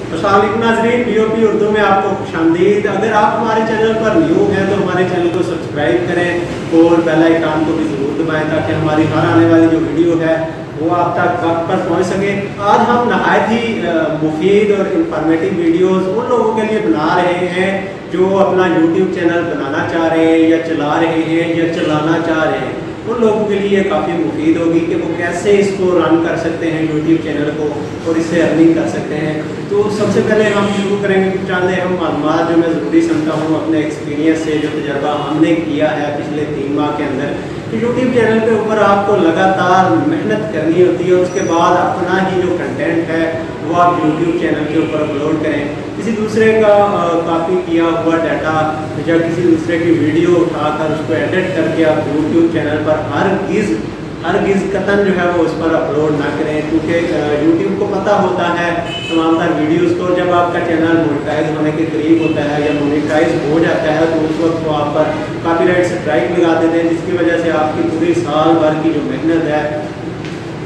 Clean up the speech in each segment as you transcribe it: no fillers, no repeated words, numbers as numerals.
अस्सलाम वालेकुम नाज़रीन, POP उर्दू में आपको खुशामदीद। अगर आप हमारे चैनल पर न्यू हैं तो हमारे चैनल को सब्सक्राइब करें और बेल आइकन को भी ज़रूर दबाएं ताकि हमारी हर आने वाली जो वीडियो है वो आप तक वक्त पर पहुंच सके। आज हम नहायत ही मुफीद और इंफॉर्मेटिव वीडियोस उन लोगों के लिए बना रहे हैं जो अपना YouTube चैनल बनाना चाह रहे हैं या चला रहे हैं या चलाना चाह रहे हैं। उन लोगों के लिए काफ़ी मुफीद होगी कि वो कैसे इसको रन कर सकते हैं YouTube चैनल को और इससे अर्निंग कर सकते हैं। तो सबसे पहले हम शुरू करेंगे कुछ चंद अहम मालूमात जो मैं ज़रूरी समझता हूँ अपने एक्सपीरियंस से, जो तजर्बा हमने किया है पिछले 3 माह के अंदर। तो YouTube चैनल के ऊपर आपको लगातार मेहनत करनी होती है और उसके बाद अपना ही जो कंटेंट है वो आप YouTube चैनल के ऊपर अपलोड करें। किसी दूसरे का कॉपी किया हुआ डाटा या किसी दूसरे की वीडियो उठाकर उसको एडिट करके आप YouTube चैनल पर हरगिज़ कतन जो है वो उस पर अपलोड ना करें, क्योंकि YouTube को पता होता है तमाम तर वीडियोज़ को। जब आपका चैनल मोनेटाइज होने के करीब होता है या मोनेटाइज हो जाता है तो उस वक्त वो आप पर कॉपीराइट स्ट्राइक लगा देते हैं, जिसकी वजह से आपकी पूरी साल भर की जो मेहनत है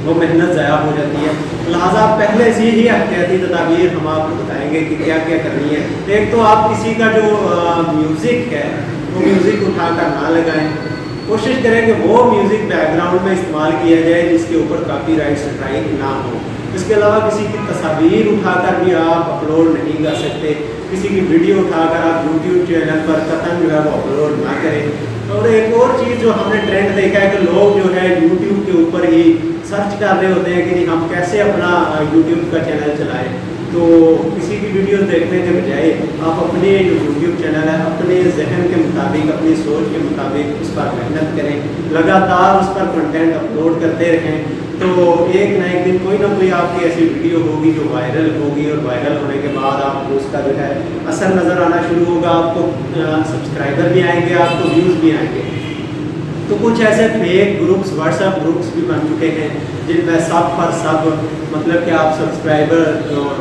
वो मेहनत ज़ाया हो जाती है। लिहाजा पहले से ही एहतियाती तदाबीर हम आपको बताएंगे कि क्या क्या करनी है। एक तो आप किसी का जो म्यूज़िक है वो म्यूज़िक उठाकर ना लगाएं। कोशिश करें कि वो म्यूज़िक बैकग्राउंड में इस्तेमाल किया जाए जिसके ऊपर कॉपीराइट स्ट्राइक ना हो। इसके अलावा किसी की तस्वीर उठाकर भी आप अपलोड नहीं कर सकते। किसी की वीडियो उठाकर आप YouTube चैनल पर कतन जो है वो अपलोड ना करें। और एक और चीज़ जो हमने ट्रेंड देखा है कि लोग जो है YouTube के ऊपर ही सर्च कर रहे होते हैं कि नहीं हम कैसे अपना YouTube का चैनल चलाएं। तो किसी की वीडियो देखने के बजाय आप अपने जो YouTube चैनल है अपने जहन के मुताबिक, अपनी सोच के मुताबिक उस पर मेहनत करें, लगातार उस पर कंटेंट अपलोड करते रहें। तो एक ना एक दिन कोई ना कोई आपकी ऐसी वीडियो होगी जो वायरल होगी और वायरल होने के बाद आपको उसका जो है असर नज़र आना शुरू होगा। आपको सब्सक्राइबर भी आएंगे, आपको व्यूज़ भी आएंगे। तो कुछ ऐसे फेक ग्रुप्स, व्हाट्सएप ग्रुप्स भी बन चुके हैं जिनमें सब पर सब मतलब कि आप सब्सक्राइबर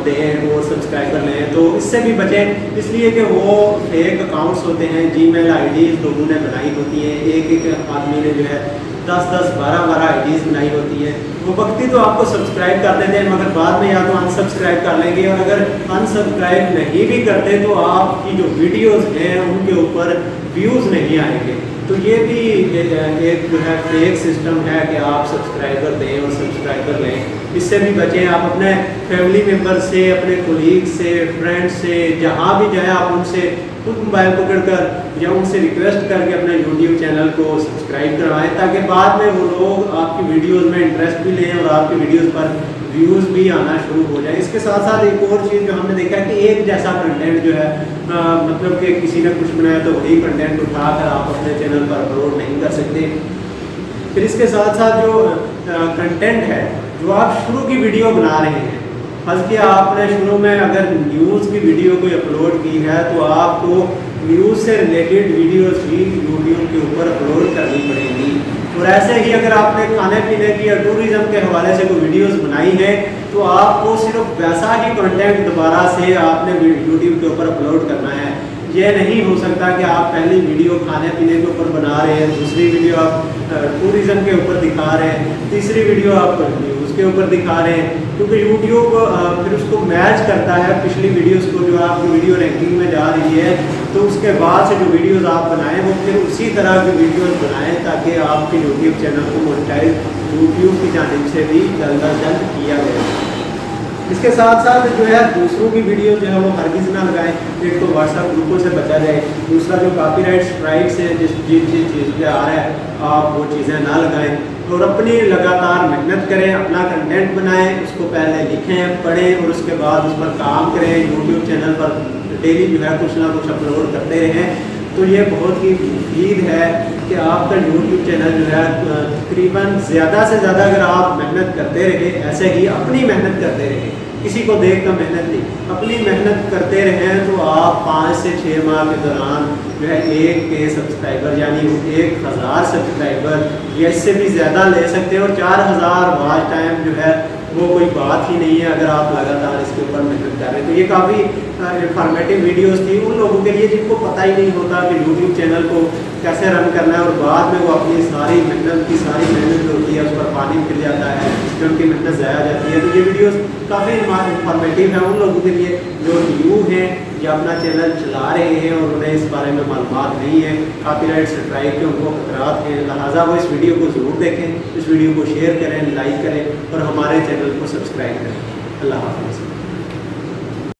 दें और सब्सक्राइबर लें। तो इससे भी बचें, इसलिए कि वो फेक अकाउंट्स होते हैं, जीमेल आईडीज़ लोगों ने बनाई होती हैं। एक आदमी ने जो है 10-10, 12-12 आईडीज़ बनाई होती है। वो वक्ती तो आपको सब्सक्राइब कर देते हैं मगर बाद में या तो अनसब्सक्राइब कर लेंगे, और अगर अनसब्सक्राइब नहीं भी करते तो आपकी जो वीडियोज़ हैं उनके ऊपर व्यूज़ नहीं आएंगे। तो ये भी एक जो है फेक सिस्टम है कि आप सब्सक्राइबर दें और सब्सक्राइबर लें। इससे भी बचें। आप अपने फैमिली मेम्बर से, अपने कोलीग से, फ्रेंड से, जहाँ भी जाए आप उनसे खुद मोबाइल पकड़कर या उनसे रिक्वेस्ट करके अपने YouTube चैनल को सब्सक्राइब करवाएं, ताकि बाद में वो लोग आपकी वीडियोज़ में इंटरेस्ट भी लें और आपकी वीडियोज़ पर व्यूज़ भी आना शुरू हो जाए। इसके साथ साथ एक और चीज़ जो हमने देखा है कि एक जैसा कंटेंट जो है मतलब कि किसी ने कुछ बनाया तो वही कंटेंट उठाकर आप अपने चैनल पर अपलोड नहीं कर सकते। फिर इसके साथ साथ जो कंटेंट है जो आप शुरू की वीडियो बना रहे हैं, फर्ज किया आपने शुरू में अगर न्यूज़ की वीडियो कोई अपलोड की है तो आपको न्यूज़ से रिलेटेड वीडियोज़ भी यूट्यूब के ऊपर अपलोड करनी पड़ेगी। और ऐसे ही अगर आपने खाने पीने की या टूरिज़्म के हवाले से कोई वीडियोस बनाई है तो आपको सिर्फ वैसा ही कंटेंट दोबारा से आपने YouTube के ऊपर अपलोड करना है। ये नहीं हो सकता कि आप पहली वीडियो खाने पीने के ऊपर बना रहे हैं, दूसरी वीडियो आप टूरिज़्म के ऊपर दिखा रहे हैं, तीसरी वीडियो आप न्यूज़ के ऊपर दिखा रहे हैं, क्योंकि YouTube फिर उसको मैच करता है पिछली वीडियोस को जो आपकी वीडियो रैंकिंग में जा रही है। तो उसके बाद से जो वीडियोस आप बनाएं वो फिर उसी तरह की वीडियोस बनाएं ताकि आपके YouTube चैनल को मोनेटाइज YouTube की जानिब से भी जल्द अज जल्द किया जाए। इसके साथ साथ जो है दूसरों की वीडियो जो है वो हरगिज़ ना लगाएं। एक तो व्हाट्सएप ग्रुपों से बचा जाए, दूसरा जो कॉपीराइट स्ट्राइक से जिस चीज़ पे आ रहा है आप वो चीज़ें ना लगाएं। और अपनी लगातार मेहनत करें, अपना कंटेंट बनाएं, उसको पहले लिखें, पढ़ें और उसके बाद उस पर काम करें। YouTube चैनल पर डेली जो है कुछ ना कुछ अपलोड करते रहें। तो ये बहुत ही मुफीद है कि आपका YouTube चैनल जो है तकरीबन ज़्यादा से ज़्यादा अगर आप मेहनत करते रहे, ऐसे ही अपनी मेहनत करते रहें, किसी को देख कर मेहनत नहीं, अपनी मेहनत करते रहें तो आप 5 से 6 माह के दौरान जो है 1K सब्सक्राइबर यानी 1000 सब्सक्राइबर या इससे भी ज़्यादा ले सकते हैं। और 4000 वॉच टाइम जो है वो कोई बात ही नहीं है अगर आप लगातार इसके ऊपर मेहनत कर रहे करें। तो ये काफ़ी इंफॉर्मेटिव वीडियोस थी उन लोगों के लिए जिनको पता ही नहीं होता कि यूट्यूब चैनल को कैसे रन करना है, और बाद में वो अपनी सारी मेहनत जो होती है उस पर पानी फिर जाता है, फिर उनकी मेहनत ज़ाया जाती है। तो ये वीडियोस काफ़ी इंफॉर्मेटिव है उन लोगों के लिए जो न्यू हैं या अपना चैनल चला रहे हैं और उन्हें इस बारे में मालूमात नहीं है, कॉपीराइट स्ट्राइक के उनको खतरात हैं। लिहाजा वो इस वीडियो को ज़रूर देखें, इस वीडियो को शेयर करें, लाइक करें और हमारे चैनल को सब्सक्राइब करें। अल्लाह हाफ़िज़।